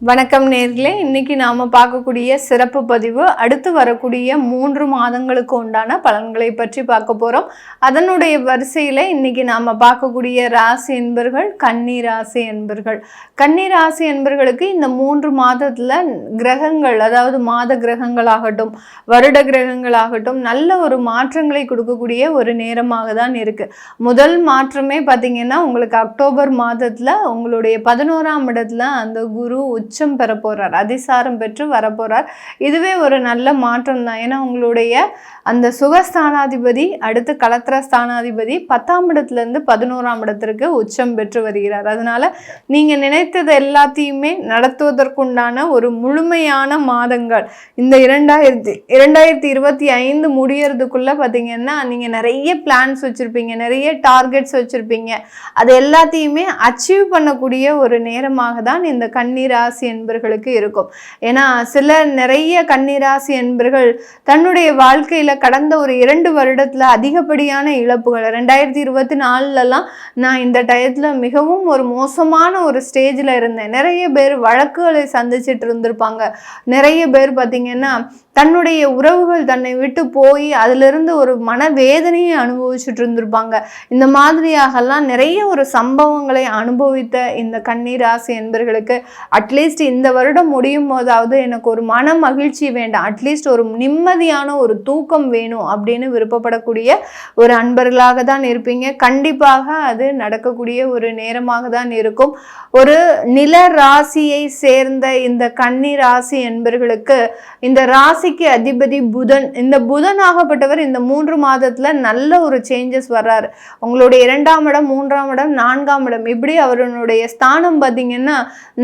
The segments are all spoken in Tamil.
வணக்கம் நேர்களே, இன்னைக்கு நாம பார்க்கக்கூடிய சிறப்பு பதிவு அடுத்து வரக்கூடிய 3 மாதங்களுக்கு உண்டான பலன்களை பற்றி பார்க்க போறோம். அதனுடைய வரிசையில இன்னைக்கு நாம பார்க்கக்கூடிய ராசி என்பர்கள் கன்னி ராசி என்பர்கள். கன்னி ராசி என்பர்களுக்கு இந்த 3 மாதத்துல கிரகங்கள், அதாவது மாத கிரகங்களாகட்டும் வருட கிரகங்களாகட்டும் நல்ல ஒரு மாற்றங்களை கொடுக்கக்கூடிய ஒரு நேரமாக தான் இருக்கு. முதல் மாற்றமே பார்த்தீங்கன்னா உங்களுக்கு அக்டோபர் மாதத்துல உங்களுடைய 11ஆம் இடத்துல அந்த குரு உச்சம் பெற போறார், அதிசாரம் பெற்று வரப்போறார். இதுவே ஒரு நல்ல மாற்றம் தான். ஏன்னா உங்களுடைய அந்த சுகஸ்தானாதிபதி அடுத்து களத்திர ஸ்தானாதிபதி 10ஆம் இடத்துல இருந்து 11ஆம் இடத்திற்கு உச்சம் பெற்று வருகிறார். அதனால நீங்க நினைத்தது எல்லாத்தையுமே நடத்துவதற்குண்டான ஒரு முழுமையான மாதங்கள் இந்த 2025 முடியறதுக்குள்ள பார்த்தீங்கன்னா நீங்க நிறைய பிளான்ஸ் வச்சிருப்பீங்க, நிறைய டார்கெட்ஸ் வச்சிருப்பீங்க. அது எல்லாத்தையுமே அச்சீவ் பண்ணக்கூடிய ஒரு நேரமாக தான் இந்த கன்னி ராசி என்பர்களுக்கு இருக்கும். ஏன்னா நிறைய கன்னிராசி என்பர்கள் தன்னுடைய வாழ்க்கையில கடந்த ஒரு 2 வருடத்துல அதிகப்படியான இழப்புகள் 2024லலாம் நான் இந்த டயத்துல மிகவும் ஒரு மோசமான ஒரு ஸ்டேஜ்ல இருந்தேன். நிறைய பேர் வழக்குகளை சந்திச்சுட்டு இருந்திருப்பாங்க. நிறைய பேர் பார்த்தீங்கன்னா தன்னுடைய உறவுகள் தன்னை விட்டு போய் அதிலிருந்து ஒரு மனவேதனையை அனுபவிச்சுட்டு இருந்திருப்பாங்க. இந்த மாதிரியாகலாம் நிறைய ஒரு சம்பவங்களை அனுபவித்த இந்த கன்னி ராசி என்பர்களுக்கு அட்லீஸ்ட் இந்த வருடம் முடியும் போதாவது எனக்கு ஒரு மன மகிழ்ச்சி வேண்டாம், அட்லீஸ்ட் ஒரு நிம்மதியான ஒரு தூக்கம் வேணும் அப்படின்னு விருப்பப்படக்கூடிய ஒரு அன்பர்களாக தான் இருப்பீங்க. கண்டிப்பாக அது நடக்கக்கூடிய ஒரு நேரமாக தான் இருக்கும். ஒரு நில ராசியை சேர்ந்த இந்த கன்னி ராசி என்பர்களுக்கு இந்த ராசிக்கு அதிபதி புதன், இந்த புதனாகப்பட்டவர் இந்த 3 மாதத்துல நல்ல ஒரு சேஞ்சஸ் வர்றாரு. உங்களுடைய 2ஆம் இடம், 3ஆம் இடம், 4ஆம் இடம், இப்படி அவருடைய ஸ்தானம் பார்த்தீங்கன்னா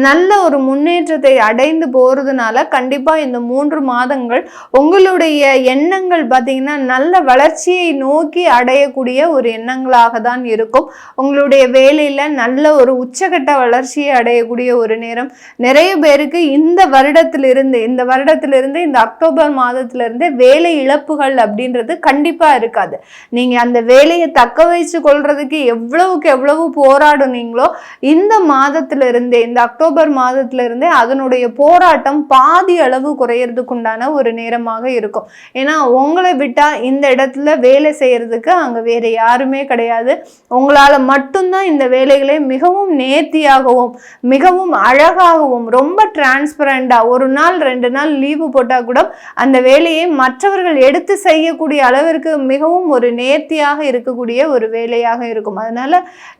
நல்ல ஒரு முன்னேற்றத்தை அடைந்து போறதுனால கண்டிப்பா இந்த 3 மாதங்கள் உங்களுடைய எண்ணங்கள் பார்த்தீங்கன்னா நல்ல வளர்ச்சியை நோக்கி அடையக்கூடிய ஒரு எண்ணங்களாக தான் இருக்கும். உங்களுடைய வேலையில நல்ல ஒரு உச்சகட்ட வளர்ச்சியை அடையக்கூடிய ஒரு நேரம். நிறைய பேருக்கு இந்த வருடத்திலிருந்து இந்த அக்டோபர் மாதத்திலிருந்து வேலை இழப்புகள் அப்படின்றது கண்டிப்பா இருக்காது. நீங்க அந்த வேலையை தக்க வைத்து கொள்றதுக்கு எவ்வளவுக்கு எவ்வளவு போராடுனீங்களோ இந்த மாதத்திலிருந்தே, இந்த அக்டோபர் மாதத்திலிருந்தே அதனுடைய போராட்டம் பாதி அளவு குறையறதுக்குண்டான ஒரு நேரமாக இருக்கும். ஏன்னா உங்களை விட்டா இந்த இடத்துல வேலை செய்யறதுக்கு அங்க வேற யாருமே கிடையாது. உங்களால மட்டும்தான் இந்த வேலைகளை மிகவும் நேர்த்தியாகவும் மிகவும் அழகாகவும் ரொம்ப டிரான்ஸ்பரண்டா 1 நாள் 2 நாள் லீவு போட்டா கூட அந்த வேலையை மற்றவர்கள் எடுத்து செய்யக்கூடிய அளவிற்கு மிகவும் ஒரு நேர்த்தியாக இருக்கக்கூடிய ஒரு வேலையாக இருக்கும். அதனால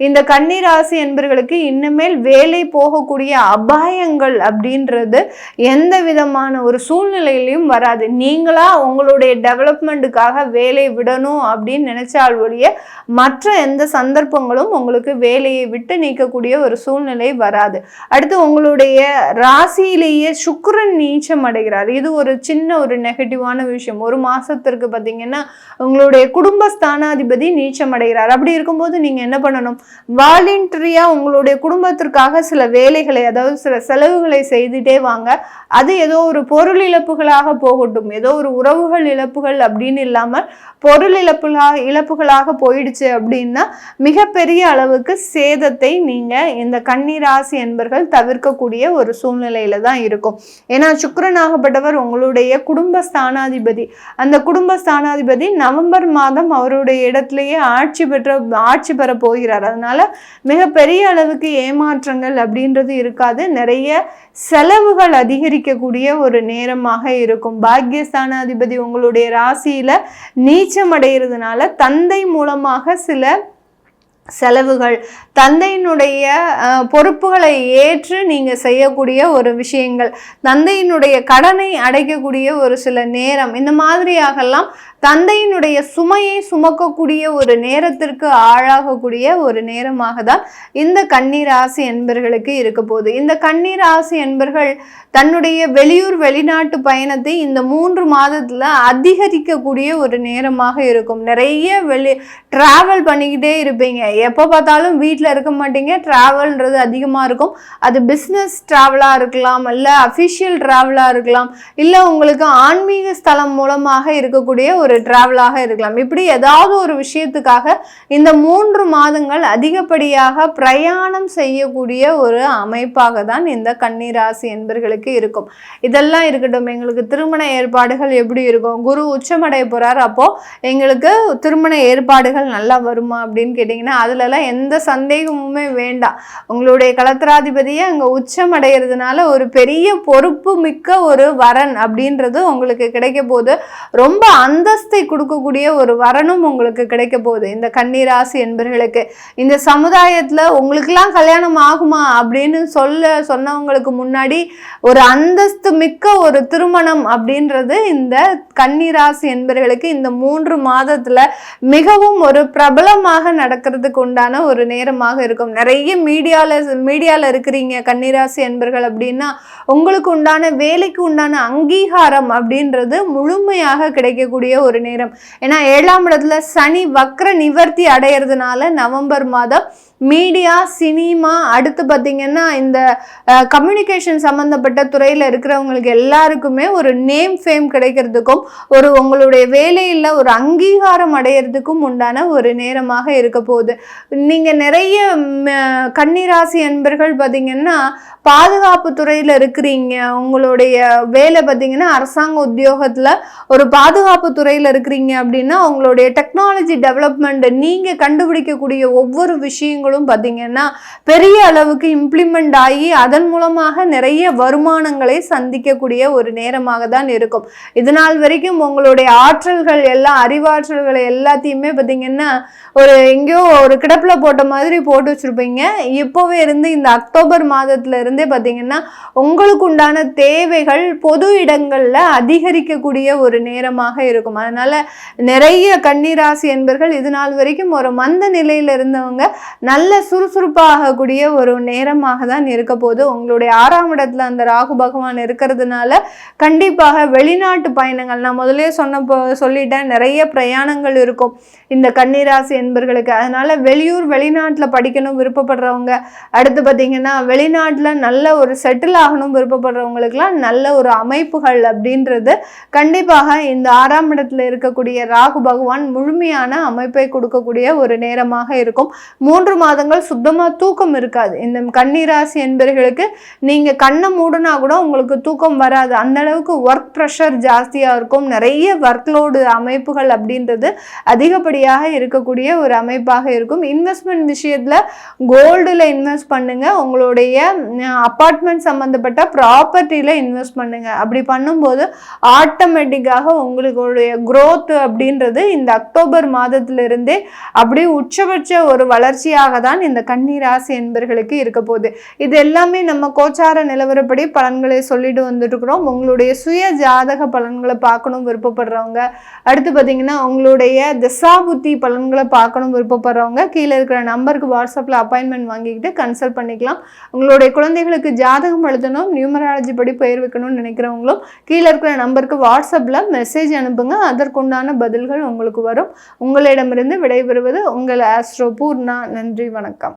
இந்த கன்னி ராசி என்பவர்களுக்கு இன்னமேல் வேலை போகக்கூடிய அபாயங்கள் அப்படின்றது எந்த விதமான ஒரு சூழ்நிலையிலையும் வராது. நீங்களா உங்களுடைய டெவலப்மெண்ட்டுக்காக வேலை விடணும் அப்படின்னு நினைச்சால் ஒழிய மற்ற எந்த சந்தர்ப்பங்களும் உங்களுக்கு வேலையை விட்டு நீக்கக்கூடிய ஒரு சூழ்நிலை வராது. அடுத்து உங்களுடைய ராசியிலேயே சுக்கிரன் நீச்சம் அடைகிறார். இது ஒரு சின்ன ஒரு நெகட்டிவான விஷயம். ஒரு மாசத்திற்கு பார்த்தீங்கன்னா உங்களுடைய குடும்ப ஸ்தானாதிபதி நீச்சம் அடைகிறார். அப்படி இருக்கும்போது நீங்க என்ன பண்ணணும், வாலண்டரியா உங்களுடைய குடும்பத்திற்காக சில வேலைகளை, அதாவது சில செலவுகளை செய்துட்டே வாங்க. அது ஏதோ ஒரு பொருள் இழப்புகளாக போகட்டும், ஏதோ ஒரு உறவுகள் இழப்புகள் அப்படின்னு இல்லாமல் பொருள் இழப்புகளாக போயிடுச்சு அப்படின்னா மிகப்பெரிய அளவுக்கு சேதத்தை நீங்க இந்த கன்னி ராசி என்பர்கள் தவிர்க்கக்கூடிய ஒரு சூழ்நிலையில தான் இருக்கும். ஏன்னா சுக்கிரனாகப்பட்டவர் உங்களுடைய குடும்ப ஸ்தானாதிபதி. அந்த குடும்ப ஸ்தானாதிபதி நவம்பர் மாதம் அவருடைய இடத்திலேயே ஆட்சி பெற போகிறார். அதனால மிகப்பெரிய அளவுக்கு ஏமாற்றங்கள் அப்படின்றது இருக்காது. நிறைய செலவுகள் அதிகரிக்கக்கூடிய ஒரு நேரமாக இருக்கும். பாக்கியஸ்தானாதிபதி உங்களுடைய ராசியில நீச்சம் அடைகிறதுனால தந்தை மூலமாக சில செலவுகள், தந்தையினுடைய பொறுப்புகளை ஏற்று நீங்க செய்யக்கூடிய ஒரு விஷயங்கள், தந்தையினுடைய கடனை அடைக்கக்கூடிய ஒரு சில நேரம், இந்த மாதிரியாகலாம் தந்தையினுடைய சுமையை சுமக்கக்கூடிய ஒரு நேரத்திற்கு ஆளாகக்கூடிய ஒரு நேரமாக தான் இந்த கன்னி ராசி என்பர்களுக்கு இருக்க போகுது. இந்த கன்னி ராசி என்பர்கள் தன்னுடைய வெளியூர் வெளிநாட்டு பயணத்தை இந்த 3 மாதத்துல அதிகரிக்கக்கூடிய ஒரு நேரமாக இருக்கும். நிறைய டிராவல் பண்ணிக்கிட்டே இருப்பீங்க. எப்போ பார்த்தாலும் வீட்டில் இருக்க மாட்டீங்க. டிராவல்ன்றது அதிகமாக இருக்கும். அது பிஸ்னஸ் டிராவலாக இருக்கலாம், இல்லை அஃபிஷியல் டிராவலாக இருக்கலாம், இல்லை உங்களுக்கு ஆன்மீக ஸ்தலம் மூலமாக இருக்கக்கூடிய ஒரு ஒரு டிராவலாக இருக்கலாம். இப்படி ஏதாவது ஒரு விஷயத்துக்காக இந்த 3 மாதங்கள் அதிகப்படியாக பிரயாணம் செய்யக்கூடிய ஒரு அமைப்பாக தான் இந்த கன்னிராசி என்பர்களுக்கு இருக்கும். இதெல்லாம் இருக்கட்டும், எங்களுக்கு திருமண ஏற்பாடுகள் எப்படி இருக்கும்? குரு உச்சமடைய போறார், அப்போ எங்களுக்கு திருமண ஏற்பாடுகள் நல்லா வருமா அப்படின்னு கேட்டிங்கன்னா அதுலலாம் எந்த சந்தேகமுமே வேண்டாம். உங்களுடைய களத்திராதிபதியை அங்கே உச்சமடைகிறதுனால ஒரு பெரிய பொறுப்பு மிக்க ஒரு வரன் அப்படின்றது உங்களுக்கு கிடைக்க போகுது. ரொம்ப அந்தஸ்தை கொடுக்கக்கூடிய ஒரு வரனும் உங்களுக்கு கிடைக்க போகுது இந்த கன்னிராசி என்பர்களுக்கு. இந்த சமுதாயத்துல உங்களுக்கெல்லாம் கல்யாணம் ஆகுமா அப்படின்னு சொன்னவங்களுக்கு முன்னாடி ஒரு அந்தஸ்து மிக்க ஒரு திருமணம் அப்படின்றது இந்த கன்னிராசி என்பர்களுக்கு இந்த 3 மாதத்துல மிகவும் ஒரு பிரபலமாக நடக்கிறதுக்கு உண்டான ஒரு நேரமாக இருக்கும். நிறைய மீடியால இருக்கிறீங்க கன்னிராசி என்பர்கள் அப்படின்னா உங்களுக்கு உண்டான வேலைக்கு உண்டான அங்கீகாரம் அப்படின்றது முழுமையாக கிடைக்கக்கூடிய ஒரு நேரம். ஏன்னா 7ஆம் இடத்துல சனி வக்ர நிவர்த்தி அடையிறதுனால நவம்பர் மாதம் மீடியா, சினிமா, அடுத்து பார்த்தீங்கன்னா இந்த கம்யூனிகேஷன் சம்மந்தப்பட்ட துறையில் இருக்கிறவங்களுக்கு எல்லாருக்குமே ஒரு நேம் ஃபேம் கிடைக்கிறதுக்கும் ஒரு உங்களுடைய வேலையில் ஒரு அங்கீகாரம் அடையிறதுக்கும் உண்டான ஒரு நேரமாக இருக்க போகுது. நீங்கள் நிறைய கன்னிராசி என்பர்கள் பார்த்தீங்கன்னா பாதுகாப்பு துறையில் இருக்கிறீங்க, உங்களுடைய வேலை பார்த்தீங்கன்னா அரசாங்க உத்தியோகத்தில் ஒரு பாதுகாப்பு துறையில் இருக்கிறீங்க அப்படின்னா உங்களுடைய டெக்னாலஜி டெவலப்மெண்ட் நீங்கள் கண்டுபிடிக்கக்கூடிய ஒவ்வொரு விஷயங்களும் பார்த்தீங்கன்னா பெரிய அளவுக்கு இம்ப்ளிமெண்ட் ஆகி அதன் மூலமாக நிறைய வருமானங்களை சந்திக்கக்கூடிய ஒரு நேரமாக தான் இருக்கும். இதனால் வரைக்கும் உங்களுடைய ஆற்றல்கள் எல்லாம் அறிவாற்றல்களை எல்லாத்தையுமே பார்த்தீங்கன்னா ஒரு எங்கேயோ ஒரு கிடப்பில் போட்ட மாதிரி போட்டு வச்சிருப்பீங்க. இப்போவே இருந்து இந்த அக்டோபர் மாதத்துல இருந்தே பார்த்தீங்கன்னா உங்களுக்கு உண்டான தேவைகள் பொது இடங்கள்ல அதிகரிக்கக்கூடிய ஒரு நேரமாக இருக்கும். அதனால நிறைய கன்னிராசி என்பர்கள் இது நாள் வரைக்கும் ஒரு மந்த நிலையில இருந்தவங்க நல்ல சுறுசுறுப்பாகக்கூடிய ஒரு நேரமாக தான் இருக்க போது. உங்களுடைய 6ஆம் இடத்துல அந்த ராகு பகவான் இருக்கிறதுனால கண்டிப்பாக வெளிநாட்டு பயணங்கள், நான் முதலே சொல்லிட்டேன், நிறைய பிரயாணங்கள் இருக்கும் இந்த கன்னிராசி என்பர்களுக்கு. அதனால வெளிநாட்டில் படிக்கணும் விருப்பப்படுறவங்க, அடுத்து பார்த்தீங்கன்னா வெளிநாட்டில் நல்ல ஒரு செட்டில் ஆகணும் விருப்பப்படுறவங்களுக்குலாம் நல்ல ஒரு அமைப்புகள் அப்படின்றது கண்டிப்பாக இந்த 6ஆம் இடத்துல இருக்கக்கூடிய ராகு பகவான் முழுமையான அமைப்பை கொடுக்கக்கூடிய ஒரு நேரமாக இருக்கும். 3 மாதங்கள் சுத்தமாக தூக்கம் இருக்காது இந்த கன்னிராசி என்பர்களுக்கு. நீங்கள் கண்ணை மூடுனா கூட உங்களுக்கு தூக்கம் வராது, அந்த அளவுக்கு ஒர்க் ப்ரெஷர் ஜாஸ்தியாக இருக்கும். நிறைய ஒர்க்லோடு அமைப்புகள் அப்படின்றது அதிகப்படியாக இருக்கக்கூடிய ஒரு அமைப்பாக இருக்கும். இன்வெஸ்ட்மெண்ட் விஷயத்தில் கோல்டில் இன்வெஸ்ட் பண்ணுங்க, உங்களுடைய அப்பார்ட்மெண்ட் சம்மந்தப்பட்ட ப்ராப்பர்ட்டியில் இன்வெஸ்ட் பண்ணுங்க. அப்படி பண்ணும்போது ஆட்டோமேட்டிக்காக உங்களுடைய growth அப்படின்றது இந்த அக்டோபர் மாதத்திலிருந்தே அப்படியே உச்சபட்ச ஒரு வளர்ச்சியாக தான் இந்த கன்னிராசி என்பர்களுக்கு இருக்க போகுது. இது எல்லாமே நம்ம கோச்சார நிலவரப்படி பலன்களை சொல்லிட்டு வந்துட்டு இருக்கிறோம். உங்களுடைய சுய ஜாதக பலன்களை பார்க்கணும் விருப்பப்படுறவங்க, அடுத்து பார்த்தீங்கன்னா உங்களுடைய திசாபுத்தி பலன்களை பார்க்கணும் விருப்பப்படுறவங்க கீழே இருக்கிற நம்பருக்கு வாட்ஸ்அப்பில் அப்பாயின்மெண்ட் வாங்கிக்கிட்டு கன்சல்ட் பண்ணிக்கலாம். உங்களுடைய குழந்தைகளுக்கு ஜாதகம் எழுதணும், நியூமராலஜி படி பெயர் வைக்கணும்னு நினைக்கிறவங்களும் கீழே இருக்கிற நம்பருக்கு வாட்ஸ்அப்பில் மெசேஜ் அனுப்புங்க, அதற்குண்டான பதில்கள் உங்களுக்கு வரும். உங்களிடமிருந்து விடைபெறுவது உங்கள் ஆஸ்ட்ரோ பூர்ணா. நன்றி, வணக்கம்.